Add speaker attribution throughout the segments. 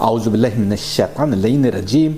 Speaker 1: औज़ुबिल्लाहिमिनश्शैतानिर्रजीम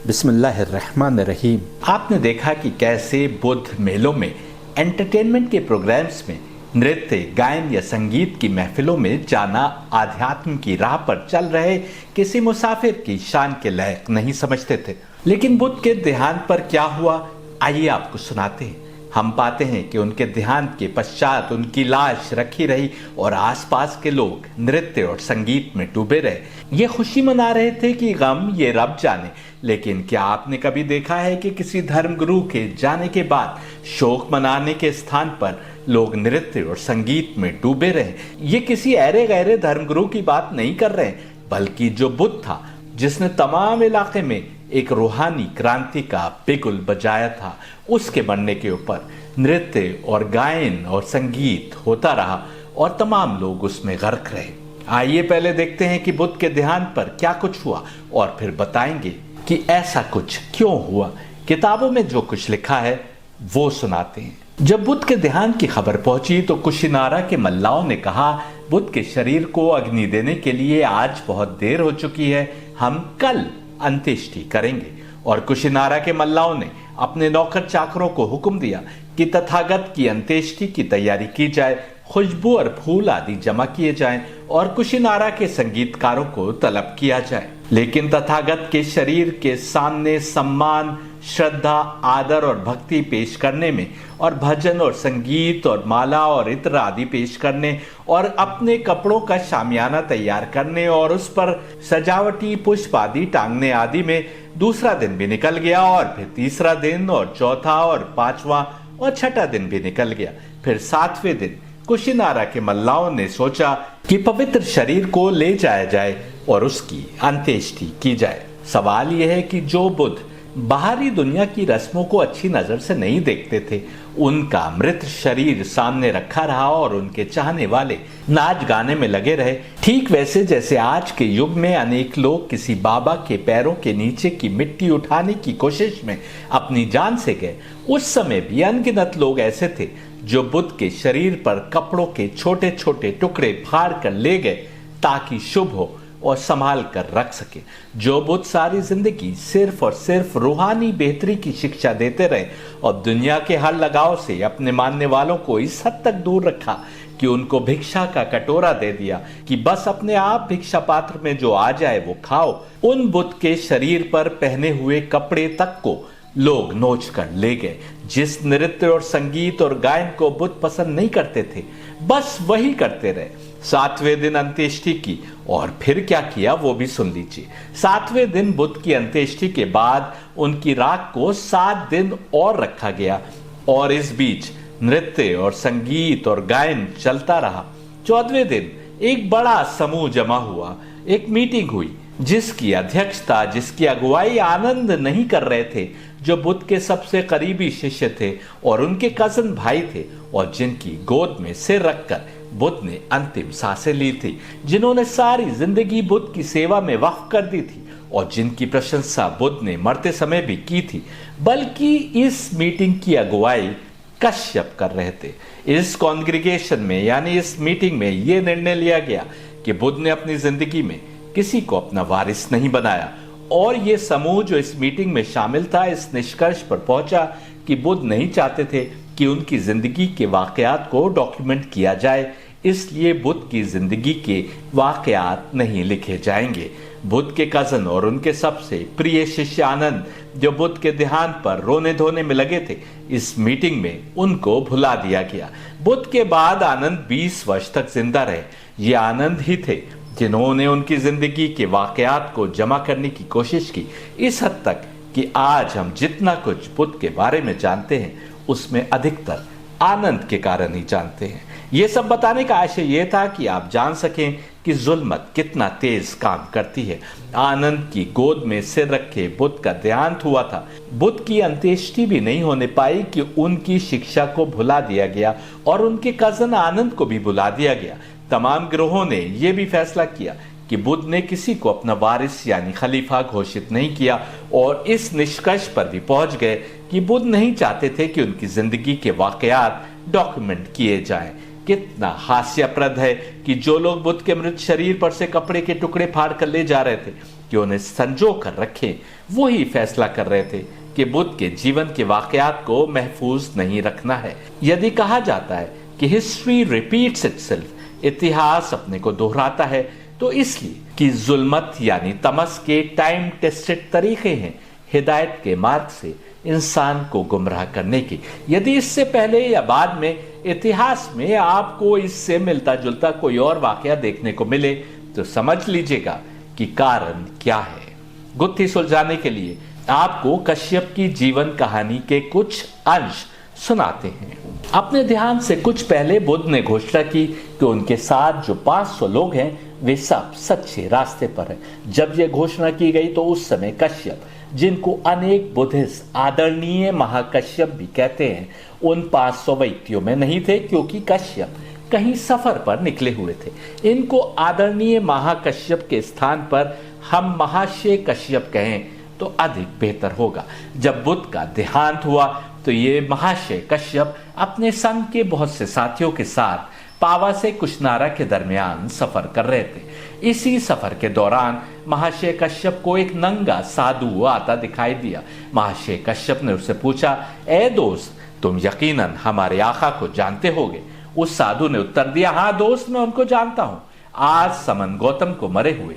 Speaker 1: बिस्मिल्लाहिर्रहमानिर्रहीम। आपने देखा कि कैसे बुद्ध मेलों में, एंटरटेनमेंट के प्रोग्राम्स में, नृत्य, गायन या संगीत की महफिलों में जाना आध्यात्म की राह पर चल रहे किसी मुसाफिर की शान के लायक नहीं समझते थे। लेकिन बुद्ध के देहांत पर क्या हुआ, आइए आपको सुनाते हैं। हम पाते हैं कि उनके देहांत के पश्चात उनकी लाश रखी रही और आसपास के लोग नृत्य और संगीत में डूबे रहे। ये खुशी मना रहे थे कि गम ये रब जाने। लेकिन क्या आपने कभी देखा है कि किसी धर्मगुरु के जाने के बाद शोक मनाने के स्थान पर लोग नृत्य और संगीत में डूबे रहे? ये किसी ऐरे गैरे धर्मगुरु की बात नहीं कर रहे, बल्कि जो बुद्ध था, जिसने तमाम इलाके में एक रूहानी क्रांति का बिगुल बजाया था, उसके मरने के ऊपर नृत्य और गायन और संगीत होता रहा और तमाम लोग उसमें गर्क रहे। आइए पहले देखते हैं कि बुद्ध के देहांत पर क्या कुछ हुआ और फिर बताएंगे कि ऐसा कुछ क्यों हुआ। किताबों में जो कुछ लिखा है वो सुनाते हैं। जब बुद्ध के देहांत की खबर पहुंची तो कुशिनारा के मल्लाओं ने कहा, बुद्ध के शरीर को अग्नि देने के लिए आज बहुत देर हो चुकी है, हम कल अंत्येष्टि करेंगे। और कुशिनारा के मल्लाओं ने अपने नौकर चाकरों को हुक्म दिया कि तथागत की अंत्येष्टि की तैयारी की जाए, खुशबू और फूल आदि जमा किए जाएं और कुशिनारा के संगीतकारों को तलब किया जाए। लेकिन तथागत के शरीर के सामने सम्मान, श्रद्धा, आदर और भक्ति पेश करने में और भजन और संगीत और माला और इत्र आदि पेश करने और अपने कपड़ों का शामियाना तैयार करने और उस पर सजावटी पुष्प आदि टांगने आदि में दूसरा दिन भी निकल गया और फिर तीसरा दिन और चौथा और पांचवा और छठा दिन भी निकल गया। फिर सातवें दिन कुशिनारा के मल्लाओं ने सोचा कि पवित्र शरीर को ले जाया जाए और उसकी अंत्येष्टि की जाए। सवाल यह है कि जो बुद्ध बाहरी दुनिया की रस्मों को अच्छी नजर से नहीं देखते थे, उनका मृत शरीर सामने रखा रहा और उनके चाहने वाले नाच गाने में लगे रहे। ठीक वैसे जैसे आज के युग में अनेक लोग किसी बाबा के पैरों के नीचे की मिट्टी उठाने की कोशिश में अपनी जान से गए, उस समय भी अनगिनत लोग ऐसे थे जो बुद्ध के शरीर पर कपड़ों के छोटे छोटे टुकड़े फाड़ कर ले गए ताकि शुभ हो और संभाल कर रख सके। जो बुद्ध सारी जिंदगी सिर्फ और सिर्फ रूहानी बेहतरी की शिक्षा देते रहे और दुनिया के हर लगाव से अपने मानने वालों को इस हद तक दूर रखा कि उनको भिक्षा का कटोरा दे दिया कि बस अपने आप भिक्षा पात्र में जो आ जाए वो खाओ, उन बुद्ध के शरीर पर पहने हुए कपड़े तक को लोग नोच कर ले गए। जिस नृत्य और संगीत और गायन को बुद्ध पसंद नहीं करते थे, बस वही करते रहे। सातवें दिन अंत्येष्टि की और फिर क्या किया वो भी सुन लीजिए। सातवें दिन बुद्ध की अंत्येष्टि के बाद उनकी राख को 7 दिन और रखा गया और इस बीच नृत्य और संगीत और गायन चलता रहा। 14वें दिन एक बड़ा समूह जमा हुआ, एक मीटिंग हुई जिसकी अध्यक्षता, जिसकी अगुवाई आनंद नहीं कर रहे थे, जो बुद्ध के सबसे करीबी शिष्य थे और उनके कजन भाई थे और जिनकी गोद में सिर रखकर बुद्ध ने अंतिम सांसें ली थी, जिन्होंने सारी जिंदगी बुद्ध की सेवा में वक्फ कर दी थी और जिनकी प्रशंसा बुद्ध ने मरते समय भी की थी। बल्कि इस मीटिंग की अगुवाई कश्यप कर रहे थे। इस कॉन्ग्रिगेशन में यानी इस मीटिंग में यह निर्णय लिया गया कि बुद्ध ने अपनी जिंदगी में किसी को अपना वारिस नहीं बनाया और ये समूह जो इस मीटिंग में शामिल था इस निष्कर्ष पर पहुंचा कि बुद्ध नहीं चाहते थे कि उनकी जिंदगी के वाकयात को डॉक्यूमेंट किया जाए, इसलिए बुद्ध की जिंदगी के वाकयात नहीं लिखे जाएंगे। बुद्ध के कजन और उनके सबसे प्रिय शिष्य आनंद, जो बुद्ध के देहांत पर रोने धोने में लगे थे, इस मीटिंग में उनको भुला दिया गया। बुद्ध के बाद आनंद 20 वर्ष तक जिंदा रहे। ये आनंद ही थे जिन्होंने उनकी जिंदगी के वाकयात को जमा करने की कोशिश की, इस हद तक कि आज हम जितना कुछ बुद्ध के बारे में जानते हैं उसमें अधिकतर आनंद के कारण ही जानते हैं। ये सब बताने का आशय यह था कि आप जान सकें कि जुल्मत कितना तेज काम करती है। आनंद की गोद में सिर रखे बुद्ध का देहांत हुआ था। बुद्ध की अंत्येष्टि भी नहीं होने पाई कि उनकी शिक्षा को भुला दिया गया और उनके कजन आनंद को भी भुला दिया गया। तमाम गिरोहों ने यह भी फैसला किया कि बुद्ध ने किसी को अपना वारिस यानी खलीफा घोषित नहीं किया और इस निष्कर्ष पर भी पहुंच गए कि बुद्ध नहीं चाहते थे कि उनकी जिंदगी के वाकयात डॉक्यूमेंट किए जाएं। कितना हास्यप्रद है कि जो लोग बुद्ध के मृत शरीर पर से कपड़े के टुकड़े फाड़ कर ले जा रहे थे, कि उन्हें संजो कर रखें, वो ही फैसला कर रहे थे कि बुद्ध के जीवन के वाकयात को महफूज नहीं रखना है। यदि कहा जाता है कि हिस्ट्री रिपीट्स इटसेल्फ, इतिहास अपने को दोहराता है, तो इसलिए कि जुल्मत यानी तमस के टाइम टेस्टेड तरीके हैं हिदायत के मार्ग से इंसान को गुमराह करने की। यदि इससे पहले या बाद में इतिहास में आपको इससे मिलता जुलता कोई और वाकया देखने को मिले तो समझ लीजिएगा कि कारण क्या है। गुत्थी सुलझाने के लिए आपको कश्यप की जीवन कहानी के कुछ अंश सुनाते हैं। अपने ध्यान से कुछ पहले बुद्ध ने घोषणा की कि उनके साथ जो 500 लोग हैं वे सब सच्चे रास्ते पर हैं। जब यह घोषणा की गई तो उस समय कश्यप, जिनको अनेक बुद्धिस्ट आदरणीय महाकश्यप भी कहते हैं, उन 500 व्यक्तियों में नहीं थे, क्योंकि कश्यप कहीं सफर पर निकले हुए थे। इनको आदरणीय महाकश्यप के स्थान पर हम महाशय कश्यप कहें तो अधिक बेहतर होगा। जब बुद्ध का देहांत हुआ तो ये महाशय कश्यप अपने संघ के बहुत से साथियों के साथ पावा से कुशनारा के दरमियान सफर कर रहे थे। इसी सफर के दौरान महाशय कश्यप को एक नंगा साधु आता दिखाई दिया। महाशय कश्यप ने उससे पूछा, ए दोस्त, तुम यकीनन हमारे आका को जानते होगे। उस साधु ने उत्तर दिया, हाँ दोस्त, मैं उनको जानता हूं। आज समन गौतम को मरे हुए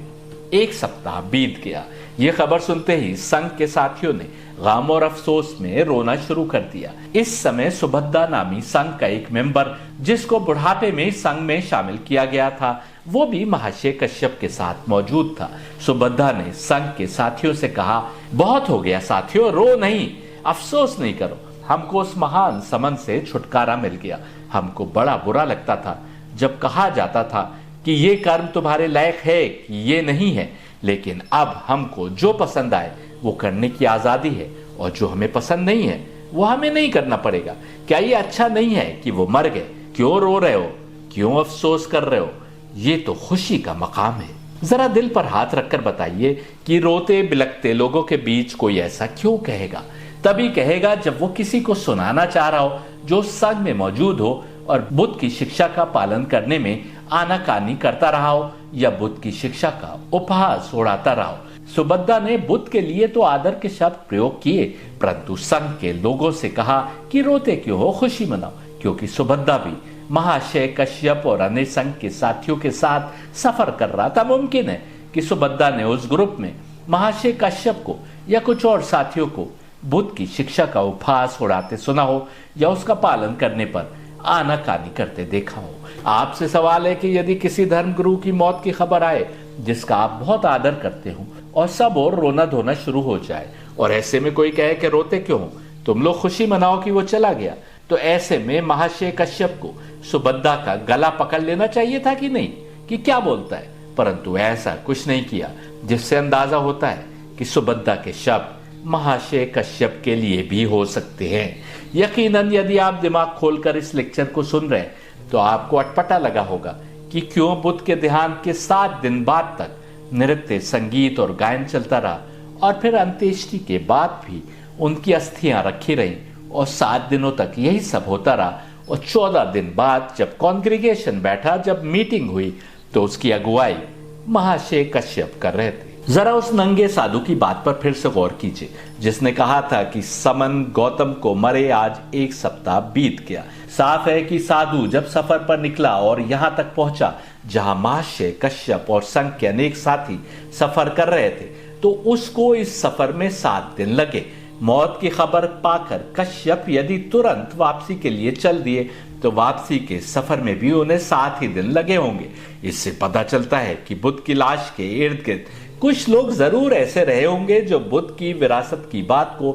Speaker 1: 1 सप्ताह बीत गया। यह खबर सुनते ही संघ के साथियों ने गम और अफसोस में रोना शुरू कर दिया। इस समय सुभद्दा नामी संघ का एक मेंबर, जिसको बुढ़ापे में संघ में शामिल किया गया था, वो भी महाशय कश्यप के साथ मौजूद था। सुभद्दा ने संघ के साथियों से कहा, बहुत हो गया साथियों, रो नहीं, अफसोस नहीं करो। हमको उस महान समन से छुटकारा मिल गया। हमको बड़ा बुरा लगता था जब कहा जाता था कि ये कर्म तुम्हारे लायक है कि ये नहीं है, लेकिन अब हमको जो पसंद आए वो करने की आजादी है, और जो हमें पसंद नहीं है वो हमें नहीं करना पड़ेगा। क्या ये अच्छा नहीं है कि वो मर गए? क्यों रो रहे हो? क्यों अफसोस कर रहे हो? ये तो खुशी का मकाम है। जरा दिल पर हाथ रखकर बताइए कि रोते बिलखते लोगों के बीच कोई ऐसा क्यों कहेगा? तभी कहेगा जब वो किसी को सुनाना चाह रहा हो जो संघ में मौजूद हो और बुद्ध की शिक्षा का पालन करने में आनाकानी करता रहा हो, या बुद्ध की शिक्षा का उपहास उड़ाता रहा हो। सुभद्दा ने बुद्ध के लिए तो आदर के शब्द प्रयोग किए, परंतु संघ के लोगों से कहा कि रोते क्यों हो, खुशी मनाओ, क्योंकि सुभद्दा भी महाशय कश्यप और अन्य संघ के साथियों के साथ सफर कर रहा था। मुमकिन है कि सुभद्दा ने उस ग्रुप में महाशय कश्यप को या कुछ और साथियों को बुद्ध की शिक्षा का उपहास उड़ाते सुना हो, या उसका पालन करने पर आनाकानी करते देखा हो। आपसे सवाल है कि यदि किसी धर्म गुरु की मौत की खबर आए जिसका आप बहुत आदर करते हो, और सब और रोना धोना शुरू हो जाए, और ऐसे में कोई कहे कि रोते क्यों हो, तुम लोग खुशी मनाओ कि वो चला गया, तो ऐसे में महाशय कश्यप को सुभद्दा का गला पकड़ लेना चाहिए था कि नहीं, कि क्या बोलता है? परंतु ऐसा कुछ नहीं किया, जिससे अंदाजा होता है कि सुभद्दा के शब्द महाशय कश्यप के लिए भी हो सकते हैं। यकीनन यदि आप दिमाग खोलकर इस लेक्चर को सुन रहे हैं तो आपको अटपटा लगा होगा कि क्यों बुद्ध के देहांत के 7 दिन बाद तक नृत्य, संगीत और गायन चलता रहा, और फिर अंत्येष्टि के बाद भी उनकी अस्थियां रखी रहीं, और 7 दिनों तक यही सब होता रहा, और 14 दिन बाद जब कॉन्ग्रीगेशन बैठा, जब मीटिंग हुई, तो उसकी अगुवाई महाशय कश्यप कर रहे थे। जरा उस नंगे साधु की बात पर फिर से गौर कीजिए, जिसने कहा था कि समन गौतम को मरे आज 1 सप्ताह बीत गया। साफ है कि साधु जब सफर पर निकला और यहां तक पहुंचा जहां महाशय कश्यप और संघ के अनेक साथी सफर कर रहे थे, तो उसको इस सफर में 7 दिन लगे। मौत की खबर पाकर कश्यप यदि तुरंत वापसी के लिए चल दिए तो वापसी के सफर में भी उन्हें 7 ही दिन लगे होंगे। इससे पता चलता है कि बुद्ध की लाश के इर्द गिर्द कुछ लोग जरूर ऐसे रहे होंगे जो बुद्ध की विरासत की बात को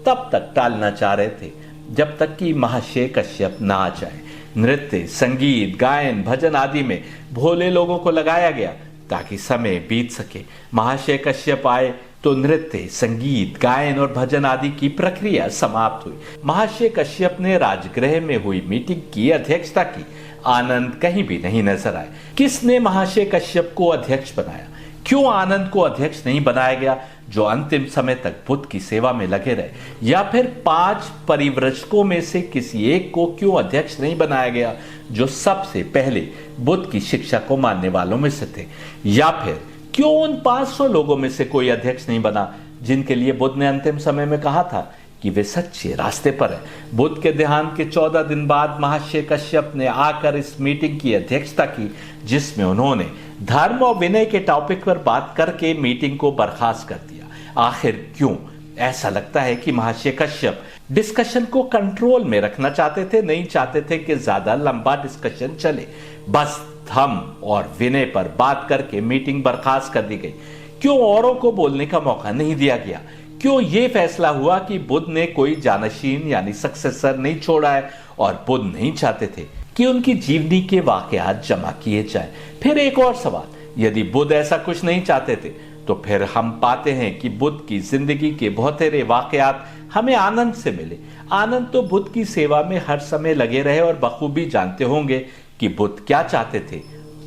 Speaker 1: तब तक टालना चाह रहे थे जब तक कि महाशय कश्यप ना आ जाए। नृत्य, संगीत, गायन, भजन आदि में भोले लोगों को लगाया गया ताकि समय बीत सके। महाशय कश्यप आए तो नृत्य, संगीत, गायन और भजन आदि की प्रक्रिया समाप्त हुई। महाशय कश्यप ने राजगृह में हुई मीटिंग की अध्यक्षता की। आनंद कहीं भी नहीं नजर आए। किसने महाशय कश्यप को अध्यक्ष बनाया? क्यों आनंद को अध्यक्ष नहीं बनाया गया, जो अंतिम समय तक बुद्ध की सेवा में लगे रहे? या फिर 5 परिव्रजकों में से किसी एक को क्यों अध्यक्ष नहीं बनाया गया, जो सबसे पहले बुद्ध की शिक्षा को मानने वालों में से थे? या फिर क्यों उन 500 लोगों में से कोई अध्यक्ष नहीं बना जिनके लिए बुद्ध ने अंतिम समय में कहा था कि वे सच्चे रास्ते पर हैं? बुद्ध के देहांत के 14 दिन बाद महर्षि कश्यप ने आकर इस मीटिंग की अध्यक्षता की, जिसमें उन्होंने धर्म और विनय के टॉपिक पर बात करके मीटिंग को बर्खास्त कर दिया। आखिर क्यों? ऐसा लगता है कि महर्षि कश्यप डिस्कशन को कंट्रोल में रखना चाहते थे, नहीं चाहते थे कि ज्यादा लंबा डिस्कशन चले। बस धर्म और विनय पर बात करके मीटिंग बर्खास्त कर दी गई। क्यों औरों को बोलने का मौका नहीं दिया गया? क्यों यह फैसला हुआ कि बुद्ध ने कोई जानशीन यानी सक्सेसर नहीं छोड़ा है और बुद्ध नहीं चाहते थे कि उनकी जीवनी के वाकयात जमा किए जाएं? फिर एक और सवाल, यदि बुद्ध ऐसा कुछ नहीं चाहते थे तो फिर हम पाते हैं कि बुद्ध की जिंदगी के बहुतेरे वाकयात हमें आनंद से मिले। आनंद तो बुद्ध की सेवा में हर समय लगे रहे और बखूबी जानते होंगे कि बुद्ध क्या चाहते थे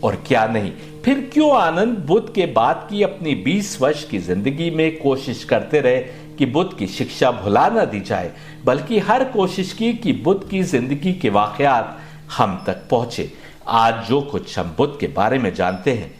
Speaker 1: और क्या नहीं। फिर क्यों आनंद बुद्ध के बाद की अपनी 20 वर्ष की जिंदगी में कोशिश करते रहे कि बुद्ध की शिक्षा भुला न दी जाए, बल्कि हर कोशिश की कि बुद्ध की जिंदगी के वाकयात हम तक पहुंचे। आज जो कुछ हम बुद्ध के बारे में जानते हैं,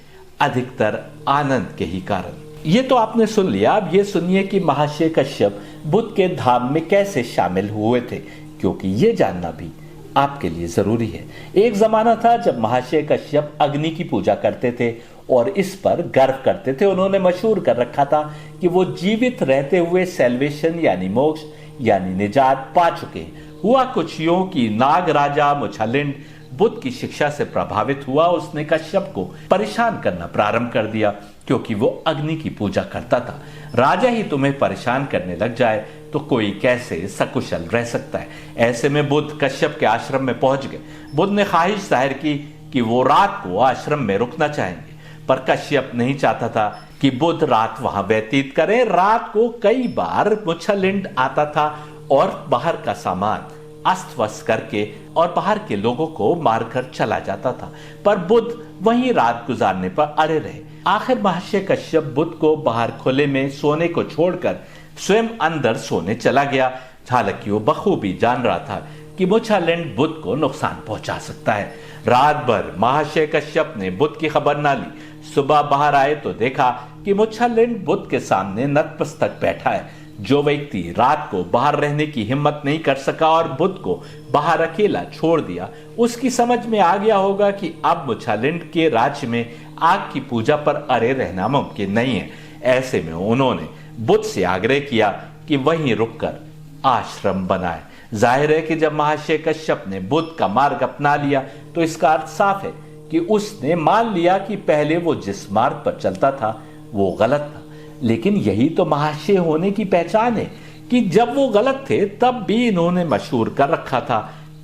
Speaker 1: अधिकतर आनंद के ही कारण। ये तो आपने सुन लिया, अब ये सुनिए कि महर्षि कश्यप बुद्ध के धाम में कैसे शामिल हुए थे, क्योंकि ये जानना भी आपके लिए जरूरी है। एक जमाना था जब महर्षि कश्यप अग्नि की पूजा करते थे और इस पर गर्व करते थे। उन्होंने मशहूर कर रखा था कि वो जीवित रहते हुए सैल्वेशन यानी मोक्ष यानी निजात पा चुके हैं। हुआ कुछ यूं कि नाग राजा मुछलिंड बुद्ध की शिक्षा से प्रभावित हुआ। उसने कश्यप को परेशान करना प्रारंभ कर दिया क्योंकि वो अग्नि की पूजा करता था। राजा ही तुम्हें परेशान करने लग जाए तो कोई कैसे सकुशल रह सकता है। ऐसे में बुद्ध कश्यप के आश्रम में पहुंच गए। बुद्ध ने ख्वाहिश जाहिर की कि वो रात को आश्रम में रुकना चाहेंगे, पर कश्यप नहीं चाहता था कि बुद्ध रात वहां व्यतीत करें। रात को कई बार मुछलिंड आता था और बाहर का सामान अस्त व्यस्त करके और बाहर के लोगों को मारकर चला जाता था, पर बुद्ध वहीं रात गुजारने पर अड़े रहे। आखिर महर्षि कश्यप बुद्ध को बाहर खुले में सोने को छोड़कर स्वयं अंदर सोने चला गया। हालांकि वो बखूबी जान रहा था कि मुछलिंड बुद्ध को नुकसान पहुंचा सकता है। रात भर महर्षि कश्यप ने बुद्ध की खबर ना ली। सुबह बाहर आए तो देखा कि मुछलिंड बुद्ध के सामने नतमस्तक बैठा है। जो व्यक्ति रात को बाहर रहने की हिम्मत नहीं कर सका और बुद्ध को बाहर अकेला छोड़ दिया, उसकी समझ में आ गया होगा कि अब मुछलिंड के राज्य में आग की पूजा पर अड़े रहना मुमकिन नहीं है। ऐसे में उन्होंने बुद्ध से आग्रह किया कि वहीं रुककर आश्रम बनाए। जाहिर है कि जब महर्षि कश्यप ने बुद्ध का मार्ग अपना लिया तो इसका अर्थ साफ है कि उसने मान लिया कि पहले वो जिस मार्ग पर चलता था वो गलत था। लेकिन यही तो महर्षि होने की पहचान है कि जब वो गलत थे तब भी इन्होंने मशहूर कर रखा था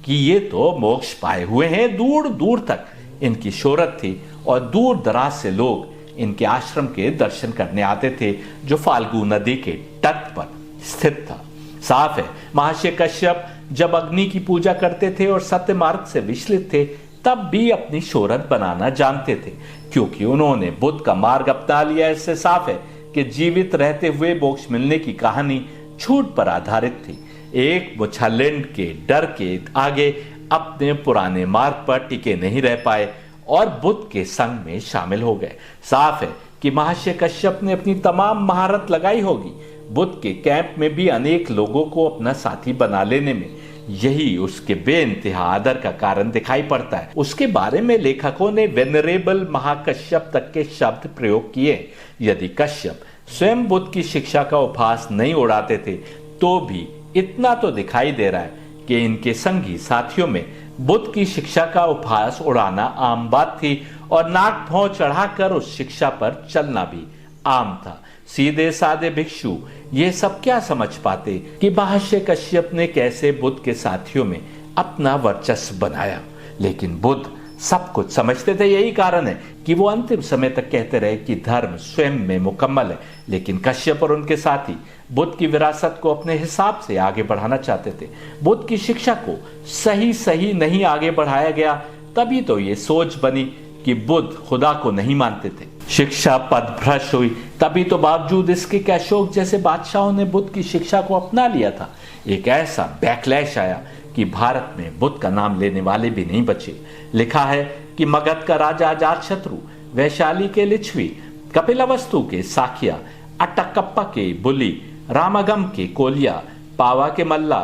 Speaker 1: कि ये तो मोक्ष पाए हुए हैं। दूर दूर तक इनकी शोहरत थी और दूर दराज से लोग इनके आश्रम के दर्शन करने आते थे जो फाल्गु नदी के तट पर स्थित था। साफ है महर्षि कश्यप जब अग्नि की पूजा करते थे और सत्य मार्ग से विचलित थे तब भी अपनी शोहरत बनाना जानते थे। क्योंकि उन्होंने बुद्ध का मार्ग अपना लिया, इससे साफ है कि जीवित रहते हुए मोक्ष मिलने की कहानी झूठ पर आधारित थी। एक मुछलिंड के डर के आगे अपने पुराने मार्ग पर टिके नहीं रह पाए और बुद्ध के संग में शामिल हो गए। साफ है कि महर्षि कश्यप ने अपनी तमाम महारत लगाई होगी। बुद्ध के कैंप में भी अनेक लोगों को अपना साथी बना लेने में यही उसके बेइंतहा आदर का कारण दिखाई पड़ता है। उसके बारे में लेखकों ने वेनरेबल महाकश्यप तक के शब्द प्रयोग किए। यदि कश्यप स्वयं बुद्ध की शिक्षा का उपहास नहीं उड़ाते थे तो भी इतना तो दिखाई दे रहा है कि इनके संगी साथियों में बुद्ध की शिक्षा का उपहास उड़ाना आम बात थी और नाक भौं चढ़ाकर उस शिक्षा पर चलना भी आम था। सीधे साधे भिक्षु ये सब क्या समझ पाते कि महर्षि कश्यप ने कैसे बुद्ध के साथियों में अपना वर्चस्व बनाया। लेकिन बुद्ध सब कुछ समझते थे। यही कारण है कि वो अंतिम समय तक कहते रहे कि धर्म स्वयं में मुकम्मल है। लेकिन कश्यप और उनके साथी बुद्ध की विरासत को अपने हिसाब से आगे बढ़ाना चाहते थे। बुद्ध की शिक्षा को सही नहीं आगे बढ़ाया गया, तभी तो ये सोच बनी कि बुद्ध खुदा को नहीं मानते थे। शिक्षा पदभ्रष्ट हुई, तभी तो बावजूद इसके कि अशोक जैसे बादशाहों ने बुद्ध की शिक्षा को अपना लिया था, एक ऐसा बैकलैश आया कि भारत में बुद्ध का नाम लेने वाले भी नहीं बचे। लिखा है कि मगध का राजा अजातशत्रु, वैशाली के लिच्छवी, कपिलावस्तु के साखिया, अट्टक्कप्पा के बुली, रामागम के कोलिया, पावा के मल्ला,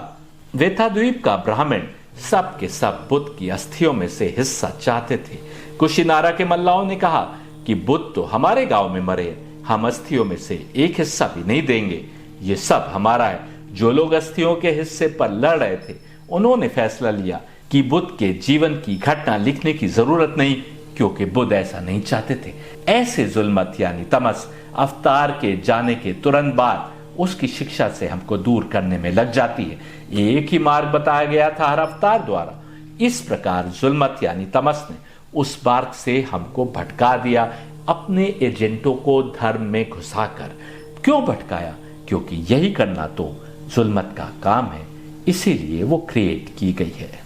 Speaker 1: वेथाद्वीप का ब्राह्मण, सब के सब बुद्ध की अस्थियों में से हिस्सा चाहते थे। कुशिनारा के मल्लाओं ने कहा कि बुद्ध तो हमारे गांव में मरे, हम अस्थियों में से एक हिस्सा भी नहीं देंगे, ये सब हमारा है। जो लोग अस्थियों के हिस्से पर लड़ रहे थे, उन्होंने फैसला लिया कि बुद्ध के जीवन की घटना लिखने की जरूरत नहीं, क्योंकि बुद्ध ऐसा नहीं चाहते थे। ऐसे जुल्मत यानी तमस अवतार के जाने के तुरंत बाद उसकी शिक्षा से हमको दूर करने में लग जाती है। एक ही मार्ग बताया गया था हर अवतार द्वारा। इस प्रकार जुल्मत यानी तमस ने उस मार्ग से हमको भटका दिया, अपने एजेंटों को धर्म में घुसाकर। क्यों भटकाया? क्योंकि यही करना तो जुल्मत का काम है, इसीलिए वो क्रिएट की गई है।